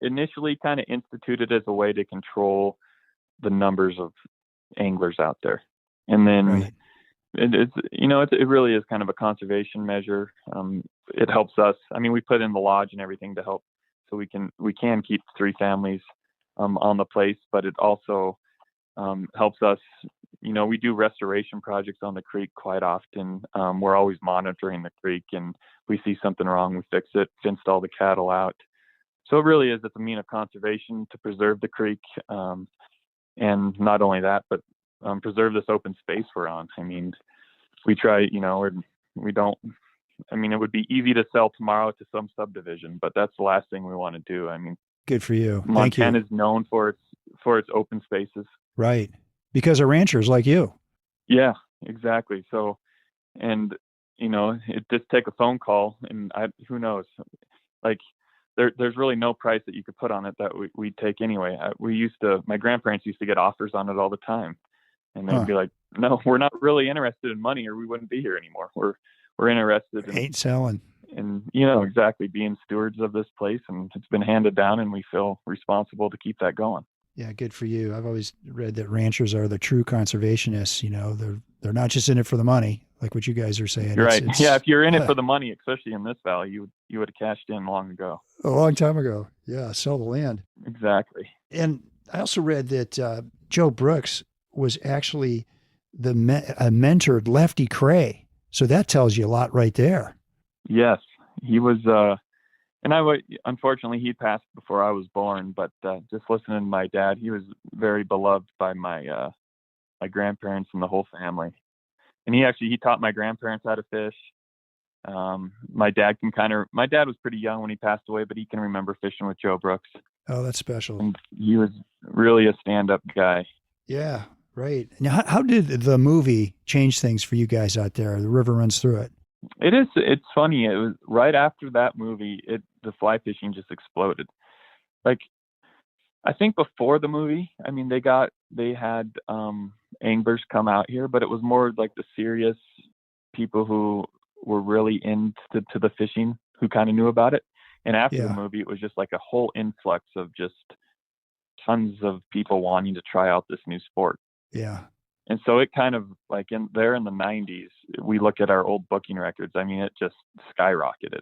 initially kind of instituted as a way to control the numbers of anglers out there, and then right. it really is kind of a conservation measure. It helps us. We put in the lodge and everything to help, so we can keep 3 families on the place, but it also helps us. We do restoration projects on the creek quite often. We're always monitoring the creek, and we see something wrong, we fix it, fenced all the cattle out. So it really is, it's a mean of conservation to preserve the creek. And not only that, but preserve this open space we're on. We try, we don't, it would be easy to sell tomorrow to some subdivision, but that's the last thing we want to do. Good for you. Montana is known for its open spaces. Right. Because of ranchers like you. Yeah, exactly. So, and, it just take a phone call, and who knows, like there's really no price that you could put on it that we'd take anyway. My grandparents used to get offers on it all the time, and they'd be like, no, we're not really interested in money, or we wouldn't be here anymore. We're interested in selling. And, exactly, being stewards of this place, and it's been handed down, and we feel responsible to keep that going. Yeah, good for you. I've always read that ranchers are the true conservationists. They're not just in it for the money, like what you guys are saying. You're right. Yeah, if you're in it for the money, especially in this valley, you would have cashed in long ago. A long time ago. Yeah, sell the land. Exactly. And I also read that Joe Brooks was actually mentored Lefty Cray. So that tells you a lot right there. Yes, he was. Unfortunately, he passed before I was born, but just listening to my dad, he was very beloved by my grandparents and the whole family. And he taught my grandparents how to fish. My dad was pretty young when he passed away, but he can remember fishing with Joe Brooks. Oh, that's special. And he was really a stand-up guy. Yeah, right. Now, how did the movie change things for you guys out there? The river runs through it. It's funny. It was right after that movie, the fly fishing just exploded. Like, I think before the movie, they had anglers come out here, but it was more like the serious people who were really into the fishing who kind of knew about it. And after the movie, it was just like a whole influx of just tons of people wanting to try out this new sport. Yeah. And so it kind of like in the 90s, we look at our old booking records. It just skyrocketed.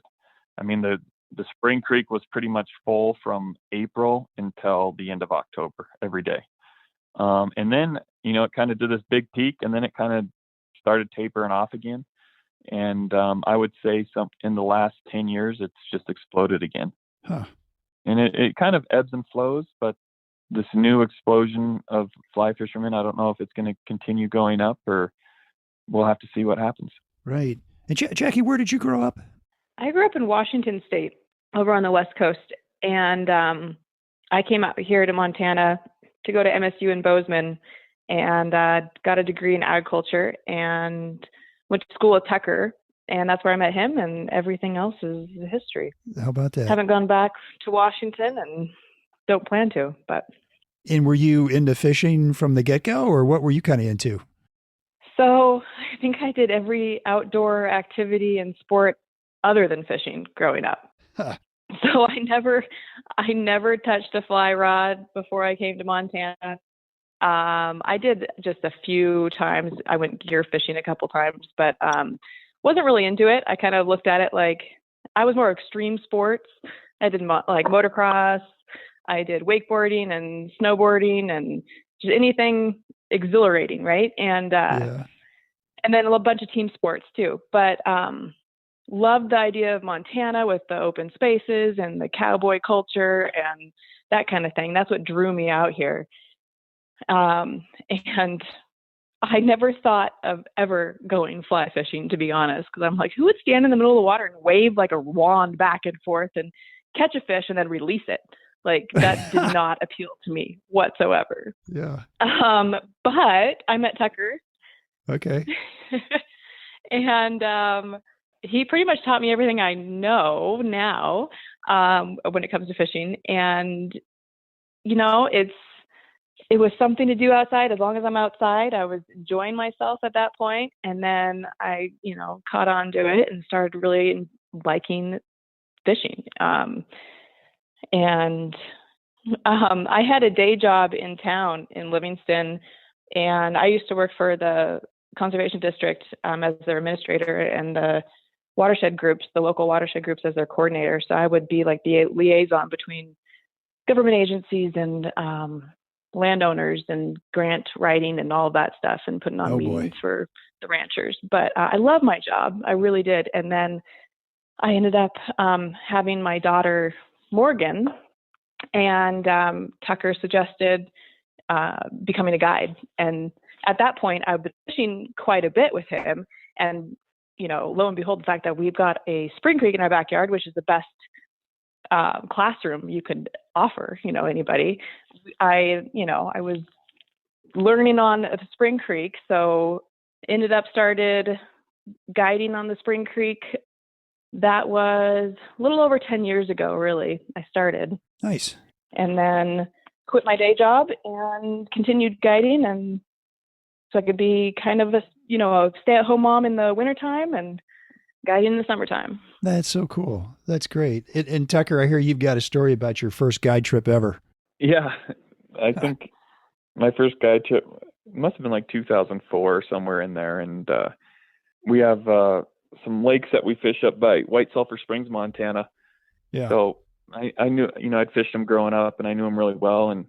The Spring Creek was pretty much full from April until the end of October every day. And then, it kind of did this big peak, and then it kind of started tapering off again. And I would say in the last 10 years, it's just exploded again. Huh. And it kind of ebbs and flows, but this new explosion of fly fishermen, I don't know if it's going to continue going up, or we'll have to see what happens. Right. And Jackie, where did you grow up? I grew up in Washington State, over on the West Coast. And I came out here to Montana to go to MSU in Bozeman, and got a degree in agriculture, and went to school at Tucker. And that's where I met him, and everything else is history. How about that? Haven't gone back to Washington, and don't plan to, but. And were you into fishing from the get-go, or what were you kind of into? So I think I did every outdoor activity and sport other than fishing growing up. Huh. So I never touched a fly rod before I came to Montana. I did just a few times. I went gear fishing a couple times, but wasn't really into it. I kind of looked at it like I was more extreme sports. I did like motocross. I did wakeboarding and snowboarding and just anything exhilarating, right? And then a bunch of team sports too. But loved the idea of Montana with the open spaces and the cowboy culture and that kind of thing. That's what drew me out here. And I never thought of ever going fly fishing, to be honest, because I'm like, who would stand in the middle of the water and wave like a wand back and forth and catch a fish and then release it? Like, that did not appeal to me whatsoever. Yeah. But I met Tucker. Okay. And he pretty much taught me everything I know now when it comes to fishing. And, you know, it was something to do outside. As long as I'm outside, I was enjoying myself at that point. And then I, you know, caught on to it and started really liking fishing. And I had a day job in town in Livingston, and I used to work for the conservation district as their administrator, and the watershed groups, the local watershed groups, as their coordinator. So I would be like the liaison between government agencies and landowners and grant writing and all that stuff, and putting on meetings for the ranchers. But I love my job. I really did. And then I ended up having my daughter, Morgan, and Tucker suggested becoming a guide. And at that point, I've been fishing quite a bit with him. And, you know, lo and behold, the fact that we've got a spring creek in our backyard, which is the best classroom you could offer, you know, anybody. I was learning on the spring creek, so started guiding on the spring creek. That was a little over 10 years ago, really. I started. Nice. And then quit my day job and continued guiding, and so I could be kind of a stay-at-home mom in the wintertime and guiding in the summertime. That's so cool. That's great. And Tucker, I hear you've got a story about your first guide trip ever. Yeah, I think my first guide trip must have been like 2004, somewhere in there. And we have some lakes that we fish up by White Sulphur Springs, Montana. Yeah. So I knew, I'd fished them growing up, and I knew them really well. And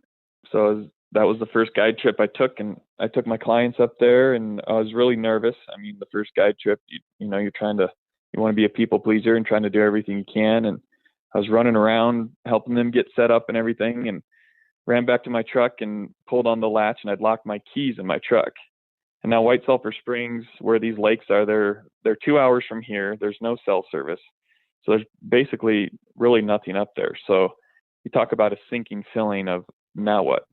so that was the first guide trip I took, and I took my clients up there, and I was really nervous. I mean, the first guide trip, you want to be a people pleaser and trying to do everything you can. And I was running around helping them get set up and everything, and ran back to my truck and pulled on the latch, and I'd locked my keys in my truck. And now White Sulphur Springs, where these lakes are, they're 2 hours from here. There's no cell service. So there's basically really nothing up there. So you talk about a sinking feeling of now what?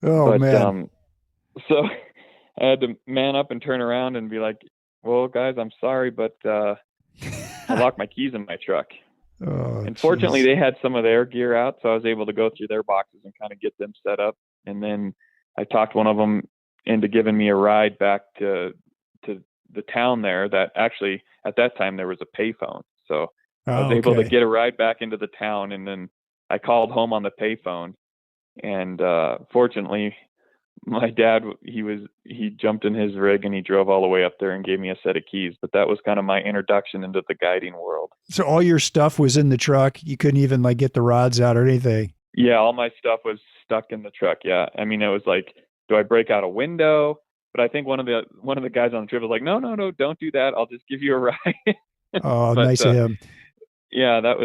Oh, man. So I had to man up and turn around and be like, well, guys, I'm sorry, but I locked my keys in my truck. Oh, and fortunately, they had some of their gear out, so I was able to go through their boxes and kind of get them set up. And then I talked one of them into giving me a ride back to the town there. That actually, at that time, there was a payphone. So I was able to get a ride back into the town, and then I called home on the payphone. And fortunately, my dad, he jumped in his rig and he drove all the way up there and gave me a set of keys. But that was kind of my introduction into the guiding world. So all your stuff was in the truck. You couldn't even like get the rods out or anything. Yeah, all my stuff was stuck in the truck. Yeah, I mean, it was like, do I break out a window? But I think one of the guys on the trip was like, no, don't do that. I'll just give you a ride. Oh, but, nice of him. Yeah, that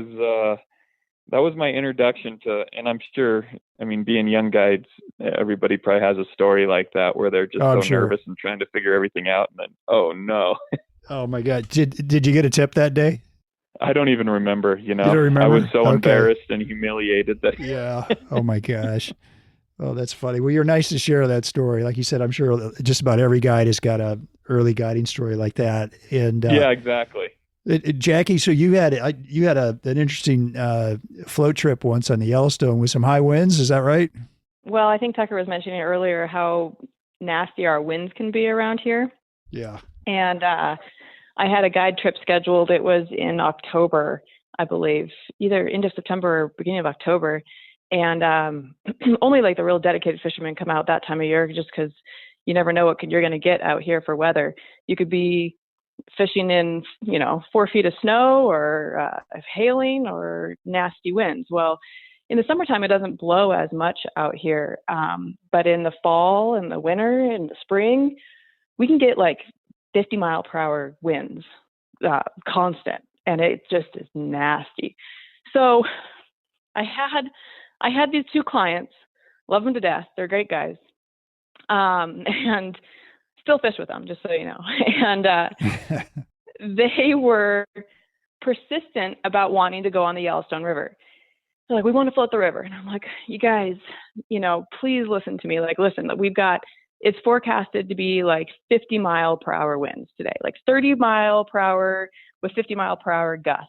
was my introduction to, and I'm sure, I mean, being young guides, everybody probably has a story like that where they're just nervous and trying to figure everything out, and then, oh no. Oh my God. Did you get a tip that day? I don't even remember, You don't remember? I was so embarrassed and humiliated that. Yeah. Oh my gosh. Oh, that's funny. Well, you're nice to share that story. Like you said, I'm sure just about every guide has got a early guiding story like that. And yeah, exactly. Jackie, so you had an interesting float trip once on the Yellowstone with some high winds. Is that right? Well, I think Tucker was mentioning earlier how nasty our winds can be around here. Yeah. And I had a guide trip scheduled. It was in October, I believe, either end of September or beginning of October. And only like the real dedicated fishermen come out that time of year, just because you never know what you're going to get out here for weather. You could be fishing in, 4 feet of snow or hailing or nasty winds. Well, in the summertime, it doesn't blow as much out here. But in the fall and the winter and the spring, we can get like 50-mile-per-hour winds, constant. And it just is nasty. So I had these 2 clients, love them to death. They're great guys. And still fish with them, just so you know. And they were persistent about wanting to go on the Yellowstone River. They're like, we want to float the river. And I'm like, you guys, please listen to me. Like, listen, it's forecasted to be like 50-mile-per-hour winds today, like 30-mile-per-hour with 50-mile-per-hour gusts.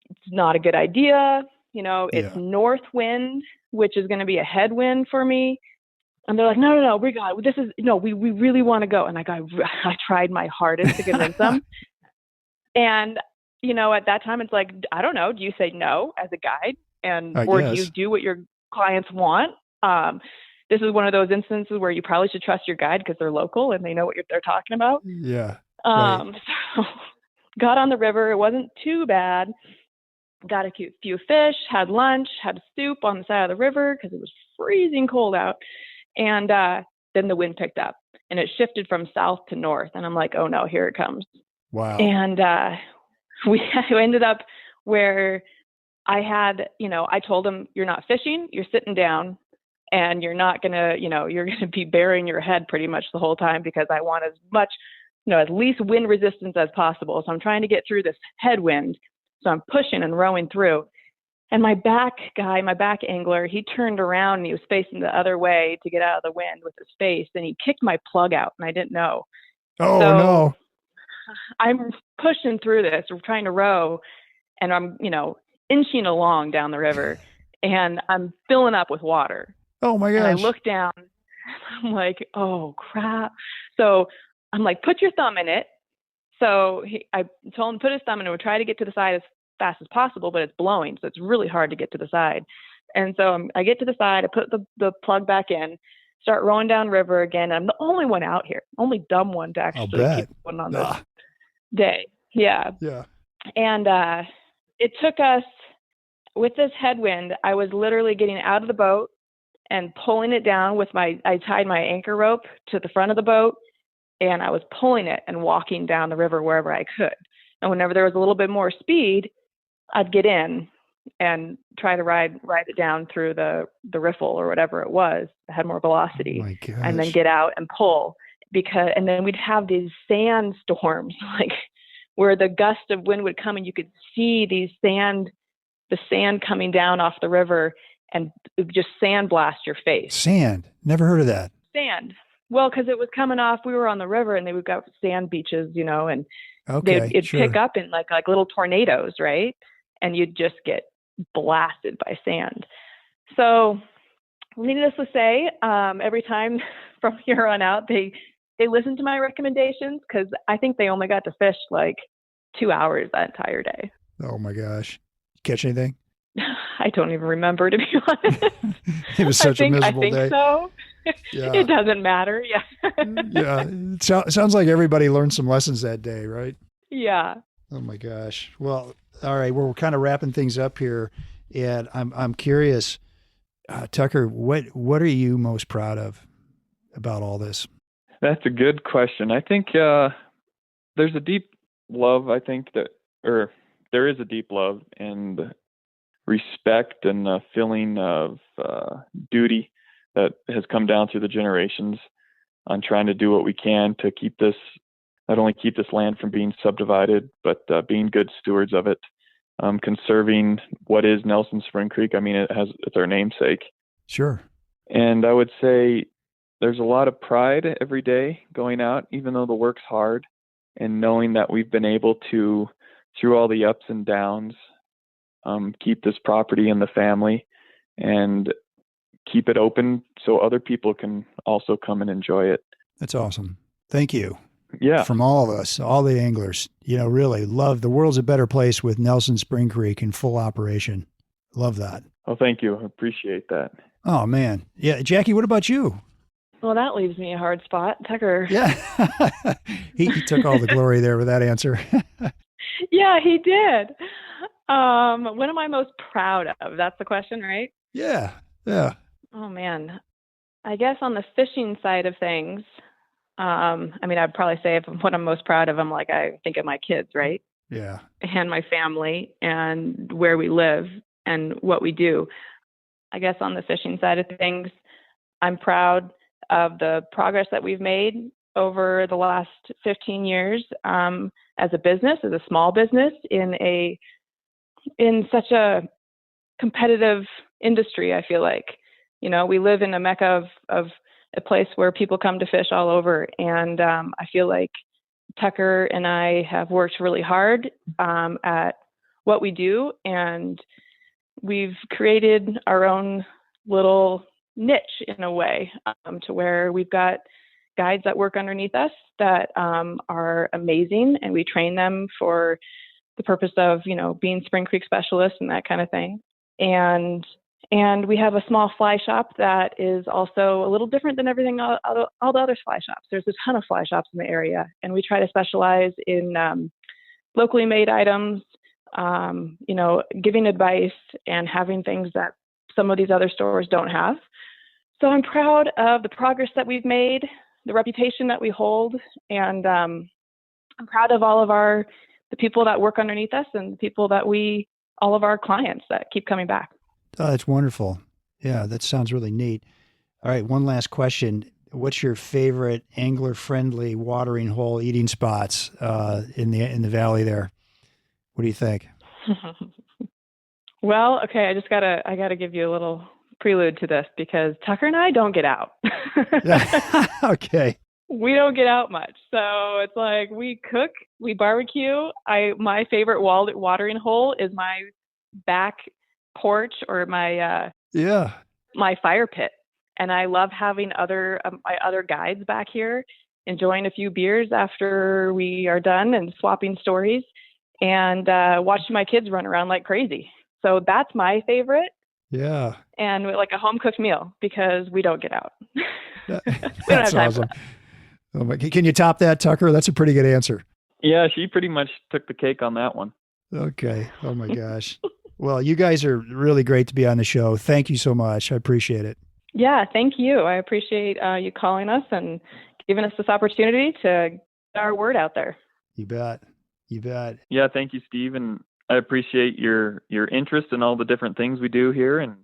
It's not a good idea. It's north wind, which is going to be a headwind for me. And they're like, no, we got it. We really want to go. And I tried my hardest to convince them. And, at that time, it's like, I don't know. Do you say no as a guide? Or do you do what your clients want? This is one of those instances where you probably should trust your guide because they're local and they know what they're talking about. Yeah. So got on the river. It wasn't too bad. Got a few fish, had lunch, had soup on the side of the river because it was freezing cold out. And then the wind picked up and it shifted from south to north. And I'm like, oh no, here it comes. Wow. And we ended up where I had, I told them, you're not fishing, you're sitting down, and you're not going to, you're going to be burying your head pretty much the whole time because I want as much, at least wind resistance as possible. So I'm trying to get through this headwind. So I'm pushing and rowing through. And my back angler, he turned around and he was facing the other way to get out of the wind with his face. And he kicked my plug out and I didn't know. Oh, so no. I'm pushing through this. We're trying to row and I'm, inching along down the river and I'm filling up with water. Oh my gosh. And I look down. I'm like, oh crap. So I'm like, put your thumb in it. So I told him to put his thumb in and would try to get to the side as fast as possible, but it's blowing. So it's really hard to get to the side. And so I get to the side, I put the plug back in, start rowing down river again. I'm the only one out here, only dumb one to actually keep one on this day. Yeah. Yeah. And it took us, with this headwind, I was literally getting out of the boat and pulling it down I tied my anchor rope to the front of the boat and I was pulling it and walking down the river wherever I could. And whenever there was a little bit more speed, I'd get in and try to ride it down through the riffle or whatever it was that had more velocity, and then get out and pull and then we'd have these sand storms, like where the gust of wind would come and you could see the sand coming down off the river and just sand blast your face. Sand. Never heard of that. Sand. Well, because it was coming off, we were on the river and we've got sand beaches, and it'd pick up in like little tornadoes, right? And you'd just get blasted by sand. So needless to say, every time from here on out, they listened to my recommendations because I think they only got to fish like 2 hours that entire day. Oh my gosh. Catch anything? I don't even remember, to be honest. It was such a miserable day. I think so. Yeah. It doesn't matter. Yeah. Yeah. It sounds like everybody learned some lessons that day, right? Yeah. Oh my gosh. Well, all right. Well, we're kind of wrapping things up here, and I'm curious, Tucker, what are you most proud of about all this? That's a good question. I think there's a deep love. There is a deep love and respect and a feeling of duty that has come down through the generations on trying to do what we can to not only keep this land from being subdivided, but being good stewards of it, conserving what is Nelson Spring Creek. I mean, it's our namesake. Sure. And I would say there's a lot of pride every day going out, even though the work's hard, and knowing that we've been able to, through all the ups and downs, keep this property in the family and keep it open so other people can also come and enjoy it. That's awesome. Thank you. Yeah. From all of us, all the anglers, really love the world's a better place with Nelson Spring Creek in full operation. Love that. Oh, thank you. I appreciate that. Oh man. Yeah. Jackie, what about you? Well, that leaves me a hard spot. Tucker. Yeah. he took all the glory there with that answer. Yeah, he did. What am I most proud of? That's the question, right? Yeah. Yeah. Oh, man. I guess on the fishing side of things, I'd probably say what I'm most proud of, I think of my kids, right? Yeah. And my family and where we live and what we do. I guess on the fishing side of things, I'm proud of the progress that we've made over the last 15 years as a business, as a small business in such a competitive industry. I feel like, we live in a mecca of a place where people come to fish all over. And I feel like Tucker and I have worked really hard at what we do, and we've created our own little niche in a way, to where we've got guides that work underneath us that are amazing, and we train them for the purpose of, being Spring Creek specialists and that kind of thing. And we have a small fly shop that is also a little different than everything, all the other fly shops. There's a ton of fly shops in the area, and we try to specialize in locally made items, giving advice and having things that some of these other stores don't have. So I'm proud of the progress that we've made, the reputation that we hold, and I'm proud of all of the people that work underneath us and the people that all of our clients that keep coming back. Oh, that's wonderful. Yeah, that sounds really neat. All right, one last question. What's your favorite angler-friendly watering hole eating spots in the valley there? What do you think? Well, okay, I gotta give you a little prelude to this, because Tucker and I don't get out. Okay. We don't get out much. So it's like we cook, we barbecue. My favorite watering hole is my back porch or my fire pit. And I love having my other guides back here, enjoying a few beers after we are done and swapping stories, and watching my kids run around like crazy. So that's my favorite. Yeah. And like a home cooked meal, because we don't get out. We don't That's have time awesome. for that. Oh my, can you top that, Tucker? That's a pretty good answer. Yeah, she pretty much took the cake on that one. Okay. Oh my gosh. Well, you guys are really great to be on the show. Thank you so much. I appreciate it. Yeah, thank you. I appreciate you calling us and giving us this opportunity to get our word out there. You bet. You bet. Yeah, thank you, Steve. And I appreciate your interest in all the different things we do here. And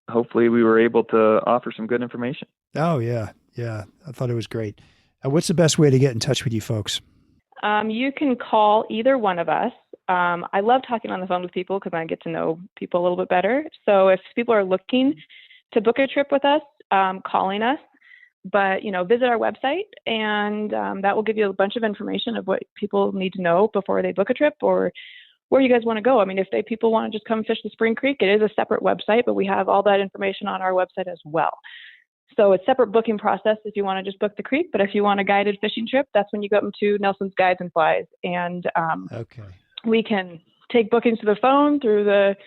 hopefully we were able to offer some good information. Oh, yeah. Yeah. I thought it was great. What's the best way to get in touch with you folks? You can call either one of us. I love talking on the phone with people because I get to know people a little bit better. So if people are looking to book a trip with us, calling us, but, visit our website, and that will give you a bunch of information of what people need to know before they book a trip or where you guys want to go. I mean, if people want to just come fish the Spring Creek, it is a separate website, but we have all that information on our website as well. So it's a separate booking process if you want to just book the creek. But if you want a guided fishing trip, that's when you go to Nelson's Guides and Flies. And okay, we can take bookings to the phone, through the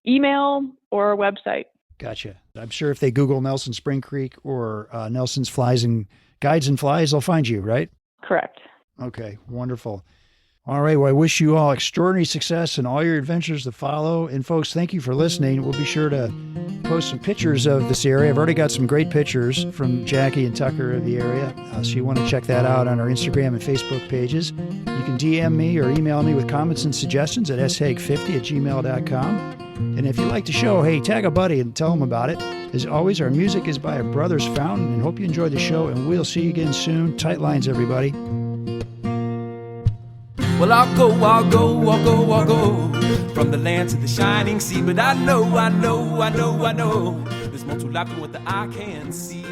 email, or our website. Gotcha. I'm sure if they Google Nelson Spring Creek or Nelson's Flies and Guides and Flies, they'll find you, right? Correct. Okay, wonderful. All right, well, I wish you all extraordinary success in all your adventures to follow. And folks, thank you for listening. We'll be sure to post some pictures of this area. I've already got some great pictures from Jacquie and Tucker of the area. So you want to check that out on our Instagram and Facebook pages. You can DM me or email me with comments and suggestions at shaig50@gmail.com. And if you like the show, hey, tag a buddy and tell them about it. As always, our music is by our Brothers Fountain, and hope you enjoyed the show, and we'll see you again soon. Tight lines, everybody. Well, I'll go from the land to the shining sea. But I know there's more to life than what the eye can see.